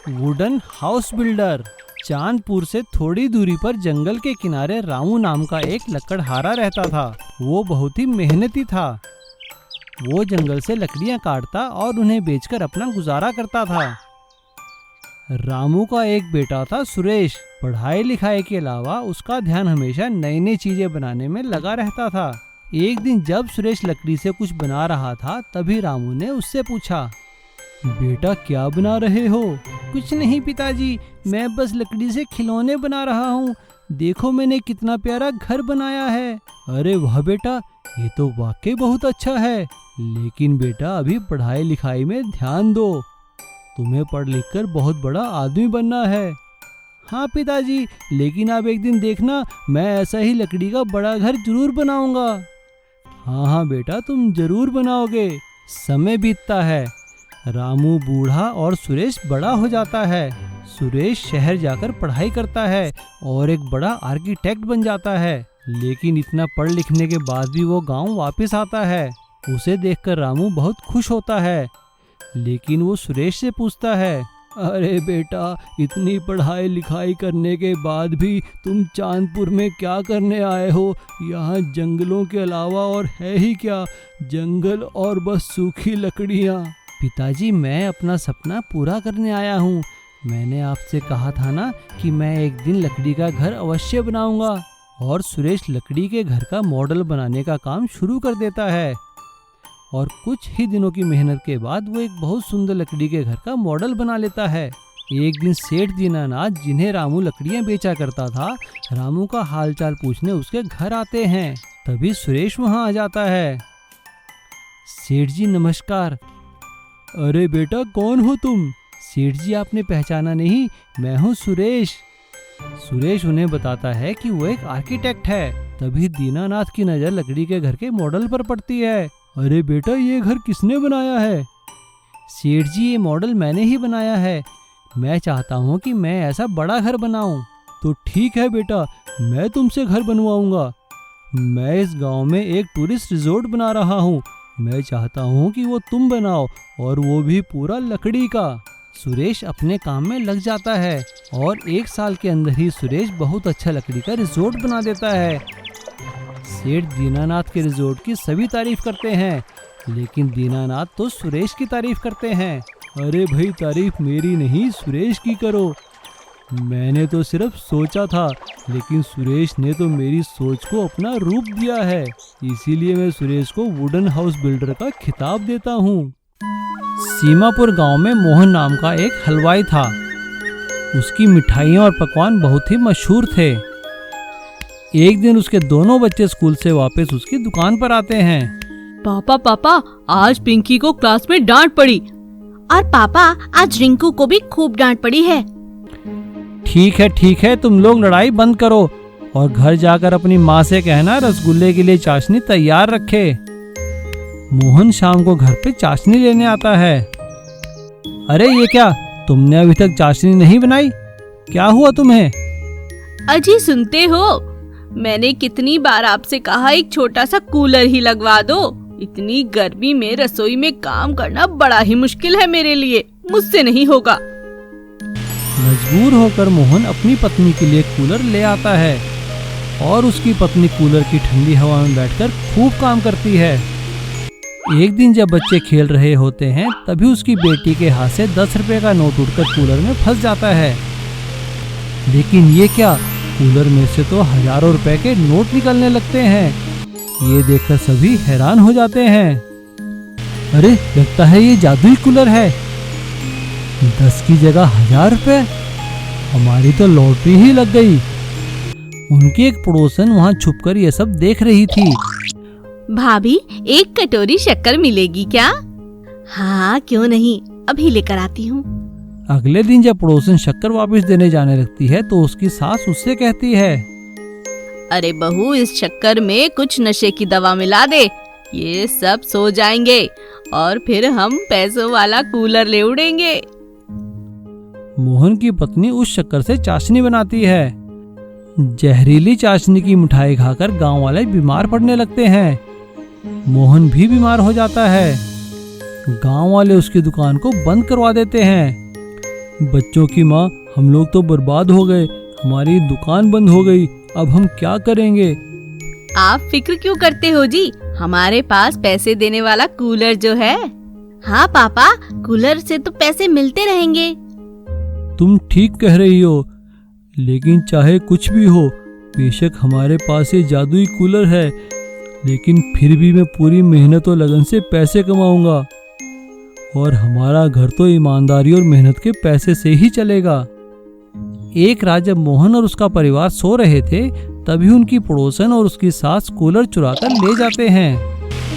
Wooden house builder. Chandpur से थोड़ी दूरी पर जंगल के किनारे रामू नाम का एक लकड़हारा रहता था। वो बहुत ही मेहनती था। वो जंगल से लकड़ियां काटता और उन्हें बेचकर अपना गुजारा करता था। रामू का एक बेटा था सुरेश। पढ़ाई लिखाई के अलावा उसका ध्यान हमेशा नई नई चीजें बनाने में लगा रहता था। एक दिन जब सुरेश लकड़ी से कुछ बना रहा था, तभी रामू ने उससे पूछा, बेटा क्या बना रहे हो? कुछ नहीं पिताजी, मैं बस लकड़ी से खिलौने बना रहा हूँ। देखो मैंने कितना प्यारा घर बनाया है। अरे वाह बेटा, ये तो वाकई बहुत अच्छा है। लेकिन बेटा अभी पढ़ाई लिखाई में ध्यान दो। तुम्हें पढ़ लिख कर बहुत बड़ा आदमी बनना है। हाँ पिताजी, लेकिन आप एक दिन देखना, मैं ऐसा ही लकड़ी का बड़ा घर जरूर बनाऊंगा। हाँ हाँ बेटा, तुम जरूर बनाओगे। समय बीतता है। रामू बूढ़ा और सुरेश बड़ा हो जाता है। सुरेश शहर जाकर पढ़ाई करता है और एक बड़ा आर्किटेक्ट बन जाता है। लेकिन इतना पढ़ लिखने के बाद भी वो गांव वापस आता है। उसे देखकर रामू बहुत खुश होता है। लेकिन वो सुरेश से पूछता है, अरे बेटा, इतनी पढ़ाई लिखाई करने के बाद भी तुम चांदपुर में क्या करने आए हो? यहाँ जंगलों के अलावा और है ही क्या? जंगल और बस सूखी लकड़ियाँ। पिताजी, मैं अपना सपना पूरा करने आया हूँ। मैंने आपसे कहा था ना कि मैं एक दिन लकड़ी का घर अवश्य बनाऊंगा। और सुरेश लकड़ी के घर का मॉडल बनाने का काम शुरू कर देता है। और कुछ ही दिनों की मेहनत के बाद वो एक बहुत सुंदर लकड़ी के घर का मॉडल बना लेता है। एक दिन सेठ दीनानाथ, जिन्हें रामू लकड़ियां बेचा करता था, रामू का हालचाल पूछने उसके घर आते हैं। तभी सुरेश वहां आ जाता है। सेठ जी नमस्कार। अरे बेटा, कौन हो तुम? सेठ जी, आपने पहचाना नहीं? मैं हूँ सुरेश। सुरेश उन्हें बताता है कि वो एक आर्किटेक्ट है। तभी दीनानाथ की नज़र लकड़ी के घर के मॉडल पर पड़ती है। अरे बेटा, ये घर किसने बनाया है? सेठ जी, ये मॉडल मैंने ही बनाया है। मैं चाहता हूँ कि मैं ऐसा बड़ा घर बनाऊं। तो ठीक है बेटा, मैं तुमसे घर बनवाऊंगा। मैं इस गांव में एक टूरिस्ट रिजॉर्ट बना रहा हूँ। मैं चाहता हूँ कि वो तुम बनाओ, और वो भी पूरा लकड़ी का। सुरेश अपने काम में लग जाता है और 1 साल के अंदर ही सुरेश बहुत अच्छा लकड़ी का रिजॉर्ट बना देता है। सेठ दीनानाथ के रिजॉर्ट की सभी तारीफ करते हैं, लेकिन दीनानाथ तो सुरेश की तारीफ करते हैं। अरे भाई, तारीफ मेरी नहीं, सुरेश की करो। मैंने तो सिर्फ सोचा था, लेकिन सुरेश ने तो मेरी सोच को अपना रूप दिया है। इसीलिए मैं सुरेश को वुडन हाउस बिल्डर का खिताब देता हूँ। सीमापुर गांव में मोहन नाम का एक हलवाई था। उसकी मिठाइयाँ और पकवान बहुत ही मशहूर थे। एक दिन उसके दोनों बच्चे स्कूल से वापस उसकी दुकान पर आते हैं। पापा, आज पिंकी को क्लास में डांट पड़ी। और पापा, आज रिंकू को भी खूब डांट पड़ी है। ठीक है, तुम लोग लड़ाई बंद करो और घर जाकर अपनी माँ से कहना रसगुल्ले के लिए चाशनी तैयार रखे। मोहन शाम को घर पे चाशनी लेने आता है। अरे ये क्या, तुमने अभी तक चाशनी नहीं बनाई? क्या हुआ तुम्हें? अजी सुनते हो, मैंने कितनी बार आपसे कहा एक छोटा सा कूलर ही लगवा दो। इतनी गर्मी में रसोई में काम करना बड़ा ही मुश्किल है मेरे लिए, मुझसे नहीं होगा। मजबूर होकर मोहन अपनी पत्नी के लिए कूलर ले आता है और उसकी पत्नी कूलर की ठंडी हवा में बैठकर खूब काम करती है। एक दिन जब बच्चे खेल रहे होते हैं, तभी उसकी बेटी के हाथ से 10 रुपए का नोट उड़कर कूलर में फंस जाता है। लेकिन ये क्या, कूलर में से तो हजारों रुपए के नोट निकलने लगते हैं। ये देखकर सभी हैरान हो जाते हैं। अरे, लगता है ये जादुई कूलर है। 10 की जगह 1000 रुपए, हमारी तो लॉटरी ही लग गई। उनकी एक पड़ोसन वहाँ छुपकर ये सब देख रही थी। भाभी, 1 कटोरी शक्कर मिलेगी क्या? हाँ, क्यों नहीं, अभी लेकर आती हूँ। अगले दिन जब पड़ोसन शक्कर वापस देने जाने लगती है, तो उसकी सास उससे कहती है, अरे बहू, इस शक्कर में कुछ नशे की दवा मिला दे, ये सब सो जाएंगे और फिर हम पैसों वाला कूलर ले उड़ेंगे। मोहन की पत्नी उस शक्कर से चाशनी बनाती है। जहरीली चाशनी की मिठाई खाकर गांव वाले बीमार पड़ने लगते हैं। मोहन भी बीमार हो जाता है। गांव वाले उसकी दुकान को बंद करवा देते हैं। बच्चों की माँ, हम लोग तो बर्बाद हो गए, हमारी दुकान बंद हो गई, अब हम क्या करेंगे? आप फिक्र क्यों करते हो जी, हमारे पास पैसे देने वाला कूलर जो है। हाँ पापा, कूलर से तो पैसे मिलते रहेंगे। तुम ठीक कह रही हो, लेकिन चाहे कुछ भी हो, बेशक हमारे पास ये जादुई कूलर है, लेकिन फिर भी मैं पूरी मेहनत और लगन से पैसे कमाऊंगा, और हमारा घर तो ईमानदारी और मेहनत के पैसे से ही चलेगा। एक रात जब मोहन और उसका परिवार सो रहे थे, तभी उनकी पड़ोसन और उसकी सास कूलर चुराकर ले जाते हैं।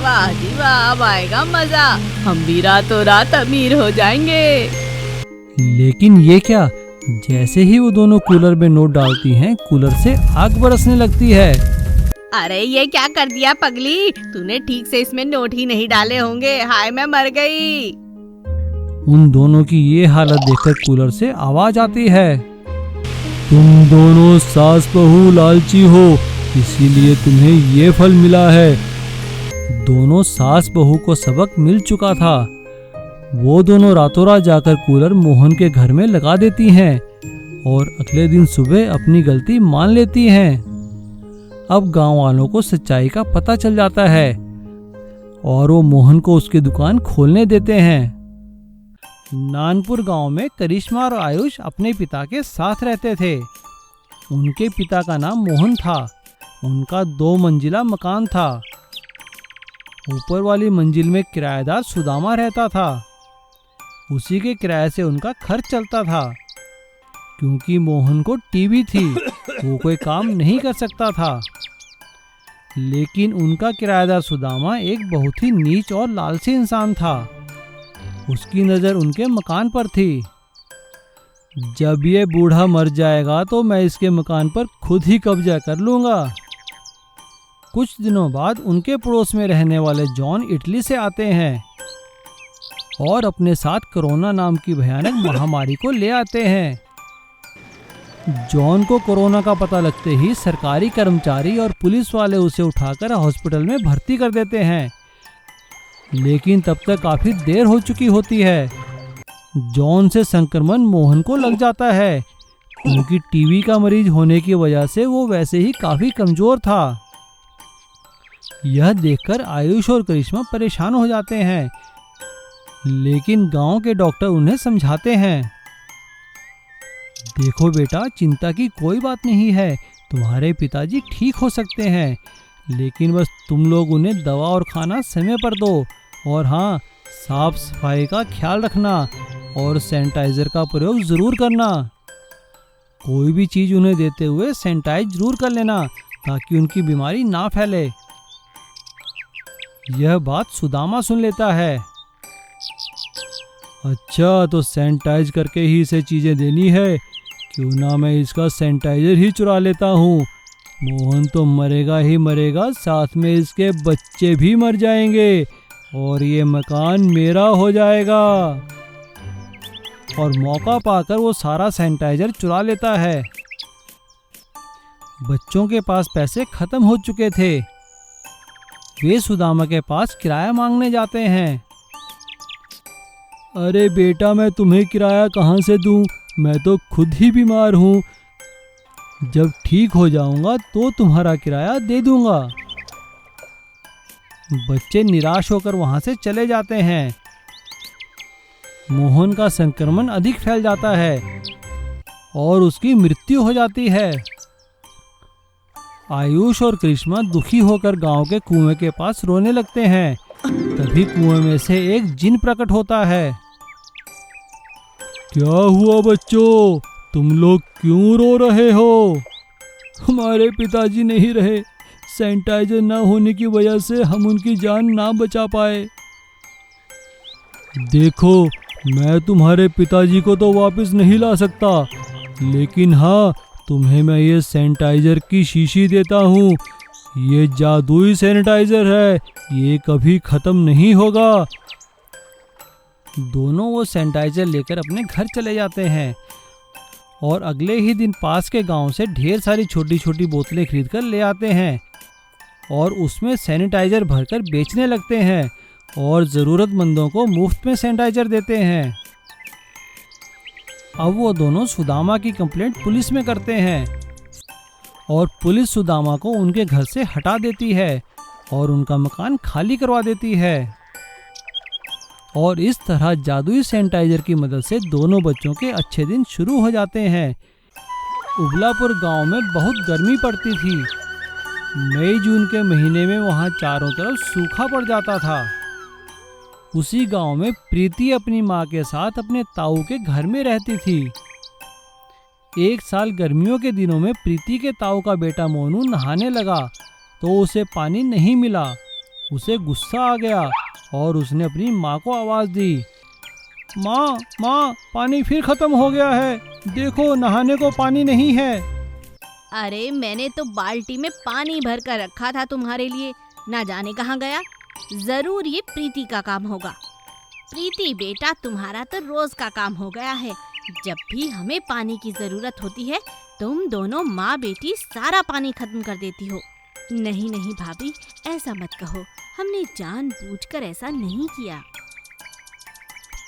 वाह जी वाह, अब आएगा मजा, हम भी रातों रात अमीर हो जाएंगे। लेकिन ये क्या, जैसे ही वो दोनों कूलर में नोट डालती हैं, कूलर से आग बरसने लगती है। अरे ये क्या कर दिया पगली, तूने ठीक से इसमें नोट ही नहीं डाले होंगे, हाय मैं मर गई। उन दोनों की ये हालत देखकर कूलर से आवाज आती है, तुम दोनों सास बहू लालची हो, इसीलिए तुम्हें ये फल मिला है। दोनों सास बहू को सबक मिल चुका था। वो दोनों रातों रात जाकर कूलर मोहन के घर में लगा देती हैं और अगले दिन सुबह अपनी गलती मान लेती हैं। अब गांव वालों को सच्चाई का पता चल जाता है और वो मोहन को उसकी दुकान खोलने देते हैं। नानपुर गांव में करिश्मा और आयुष अपने पिता के साथ रहते थे। उनके पिता का नाम मोहन था। उनका 2 मंजिला मकान था। ऊपर वाली मंजिल में किराएदार सुदामा रहता था। उसी के किराए से उनका खर्च चलता था। क्योंकि मोहन को टीबी थी, वो कोई काम नहीं कर सकता था। लेकिन उनका किराएदार सुदामा एक बहुत ही नीच और लालची इंसान था। उसकी नज़र उनके मकान पर थी। जब ये बूढ़ा मर जाएगा तो मैं इसके मकान पर खुद ही कब्जा कर लूँगा। कुछ दिनों बाद उनके पड़ोस में रहने वाले जॉन इटली से आते हैं और अपने साथ कोरोना नाम की भयानक महामारी को ले आते हैं। जॉन को कोरोना का पता लगते ही सरकारी कर्मचारी और पुलिस वाले उसे उठाकर हॉस्पिटल में भर्ती कर देते हैं। लेकिन तब तक काफी देर हो चुकी होती है। जॉन से संक्रमण मोहन को लग जाता है, क्योंकि टीबी का मरीज होने की वजह से वो वैसे ही काफी कमजोर था। यह देखकर आयुष और करिश्मा परेशान हो जाते हैं, लेकिन गांव के डॉक्टर उन्हें समझाते हैं, देखो बेटा, चिंता की कोई बात नहीं है, तुम्हारे पिताजी ठीक हो सकते हैं, लेकिन बस तुम लोग उन्हें दवा और खाना समय पर दो, और हाँ, साफ सफाई का ख्याल रखना और सैनिटाइजर का प्रयोग जरूर करना। कोई भी चीज उन्हें देते हुए सैनिटाइज जरूर कर लेना, ताकि उनकी बीमारी ना फैले। यह बात सुदामा सुन लेता है। अच्छा, तो सैनिटाइज करके ही इसे चीजें देनी है, क्यों ना मैं इसका सैनिटाइजर ही चुरा लेता हूँ। मोहन तो मरेगा ही मरेगा, साथ में इसके बच्चे भी मर जाएंगे और ये मकान मेरा हो जाएगा। और मौका पाकर वो सारा सैनिटाइजर चुरा लेता है। बच्चों के पास पैसे खत्म हो चुके थे। वे सुदामा के पास किराया मांगने जाते हैं। अरे बेटा, मैं तुम्हें किराया कहाँ से दूं? मैं तो खुद ही बीमार हूँ। जब ठीक हो जाऊंगा तो तुम्हारा किराया दे दूंगा। बच्चे निराश होकर वहां से चले जाते हैं। मोहन का संक्रमण अधिक फैल जाता है और उसकी मृत्यु हो जाती है। आयुष और करिश्मा दुखी होकर गांव के कुएं के पास रोने लगते हैं। तभी कुएं में से एक जिन प्रकट होता है। क्या हुआ बच्चों, तुम लोग क्यों रो रहे हो? हमारे पिताजी नहीं रहे, सैनिटाइजर ना होने की वजह से हम उनकी जान ना बचा पाए। देखो, मैं तुम्हारे पिताजी को तो वापस नहीं ला सकता, लेकिन हाँ, तुम्हें मैं ये सैनिटाइजर की शीशी देता हूँ। ये जादुई सैनिटाइजर है, ये कभी खत्म नहीं होगा। दोनों वो सैनिटाइजर लेकर अपने घर चले जाते हैं और अगले ही दिन पास के गांव से ढेर सारी छोटी छोटी बोतलें खरीदकर ले आते हैं और उसमें सैनिटाइजर भरकर बेचने लगते हैं और ज़रूरतमंदों को मुफ्त में सैनिटाइजर देते हैं। अब वो दोनों सुदामा की कंप्लेंट पुलिस में करते हैं और पुलिस सुदामा को उनके घर से हटा देती है और उनका मकान खाली करवा देती है। और इस तरह जादुई सैनिटाइजर की मदद से दोनों बच्चों के अच्छे दिन शुरू हो जाते हैं। उबलापुर गांव में बहुत गर्मी पड़ती थी। मई जून के महीने में वहां चारों तरफ सूखा पड़ जाता था। उसी गांव में प्रीति अपनी माँ के साथ अपने ताऊ के घर में रहती थी। एक साल गर्मियों के दिनों में प्रीति के ताऊ का बेटा मोनू नहाने लगा तो उसे पानी नहीं मिला। उसे गुस्सा आ गया और उसने अपनी माँ को आवाज़ दी, माँ माँ, पानी फिर खत्म हो गया है, देखो नहाने को पानी नहीं है। अरे मैंने तो बाल्टी में पानी भर कर रखा था तुम्हारे लिए, ना जाने कहाँ गया। जरूर ये प्रीति का काम होगा। प्रीति बेटा, तुम्हारा तो रोज का काम हो गया है। जब भी हमें पानी की जरूरत होती है तुम दोनों माँ बेटी सारा पानी खत्म कर देती हो। नहीं नहीं भाभी, ऐसा मत कहो, हमने जानबूझकर ऐसा नहीं किया।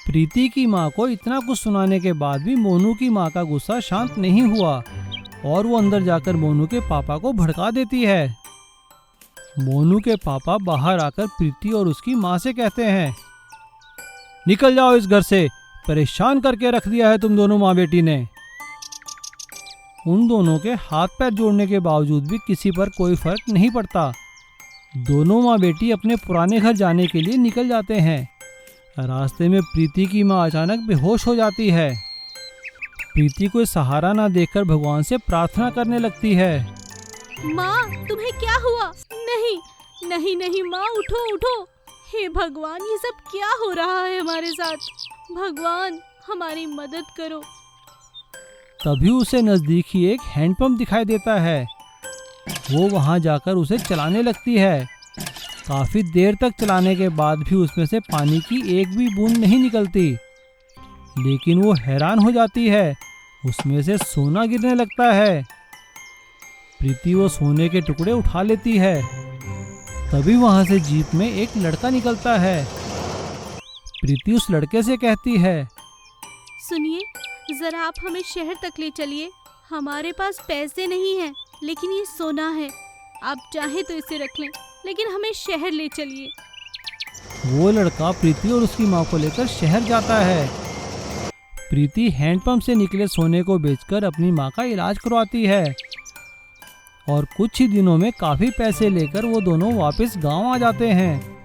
प्रीति की माँ को इतना कुछ सुनाने के बाद भी मोनू की माँ का गुस्सा शांत नहीं हुआ और वो अंदर जाकर मोनू के पापा को भड़का देती है। मोनू के पापा बाहर आकर प्रीति और उसकी माँ से कहते हैं, निकल जाओ इस घर से, परेशान करके रख दिया है तुम दोनों माँ बेटी ने। उन दोनों के हाथ पैर जोड़ने के बावजूद भी किसी पर कोई फर्क नहीं पड़ता। दोनों माँ बेटी अपने पुराने घर जाने के लिए निकल जाते हैं। रास्ते में प्रीति की माँ अचानक बेहोश हो जाती है। प्रीति कोई सहारा ना देखकर भगवान से प्रार्थना करने लगती है, माँ तुम्हें क्या हुआ? नहीं नहीं नहीं माँ, उठो उठो। हे भगवान, ये सब क्या हो रहा है हमारे साथ? भगवान हमारी मदद करो। तभी उसे नजदीक ही एक हैंडपंप दिखाई देता है। वो वहां जाकर उसे चलाने लगती है। काफी देर तक चलाने के बाद भी उसमें से पानी की एक भी बूंद नहीं निकलती। लेकिन वो हैरान हो जाती है, उसमें से सोना गिरने लगता है। प्रीति वो सोने के टुकड़े उठा लेती है। तभी वहां से जीप में एक लड़का निकलता है। प्रीति उस लड़के से कहती है, सुनिए, जरा आप हमें शहर तक ले चलिए। हमारे पास पैसे नहीं हैं, लेकिन ये सोना है। आप चाहे तो इसे रख लें, लेकिन हमें शहर ले चलिए। वो लड़का प्रीति और उसकी माँ को लेकर शहर जाता है। प्रीति हैंडपंप से निकले सोने को बेचकर अपनी माँ का इलाज करवाती है और कुछ ही दिनों में काफी पैसे लेकर वो दोनों वापस गांव आ जाते हैं।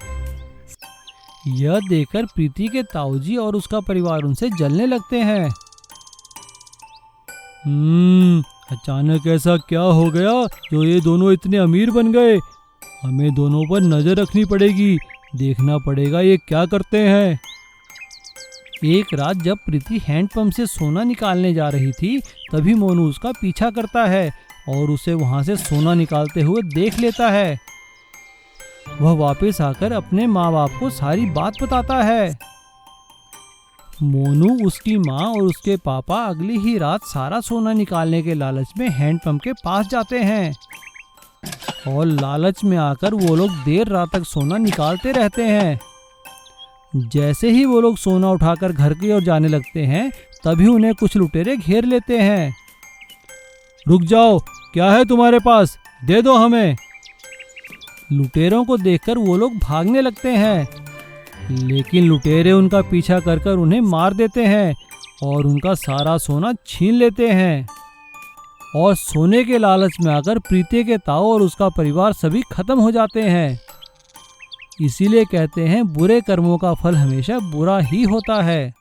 यह देखकर प्रीति के ताऊजी और उसका परिवार उनसे जलने लगते हैं। अचानक ऐसा क्या हो गया जो ये दोनों इतने अमीर बन गए? हमें दोनों पर नजर रखनी पड़ेगी, देखना पड़ेगा ये क्या करते हैं। एक रात जब प्रीति हैंडपंप से सोना निकालने जा रही थी, तभी मोनू उसका पीछा करता है और उसे वहां से सोना निकालते हुए देख लेता है। वह वापस आकर अपने माँ बाप को सारी बात बताता है। मोनू, उसकी माँ और उसके पापा अगली ही रात सारा सोना निकालने के लालच में हैंडपंप के पास जाते हैं और लालच में आकर वो लोग देर रात तक सोना निकालते रहते हैं। जैसे ही वो लोग सोना उठाकर घर की ओर जाने लगते हैं, तभी उन्हें कुछ लुटेरे घेर लेते हैं। रुक जाओ, क्या है तुम्हारे पास? दे दो हमें। लुटेरों को देखकर वो लोग भागने लगते हैं, लेकिन लुटेरे उनका पीछा कर उन्हें मार देते हैं और उनका सारा सोना छीन लेते हैं। और सोने के लालच में आकर प्रीति के ताऊ और उसका परिवार सभी खत्म हो जाते हैं। इसीलिए कहते हैं, बुरे कर्मों का फल हमेशा बुरा ही होता है।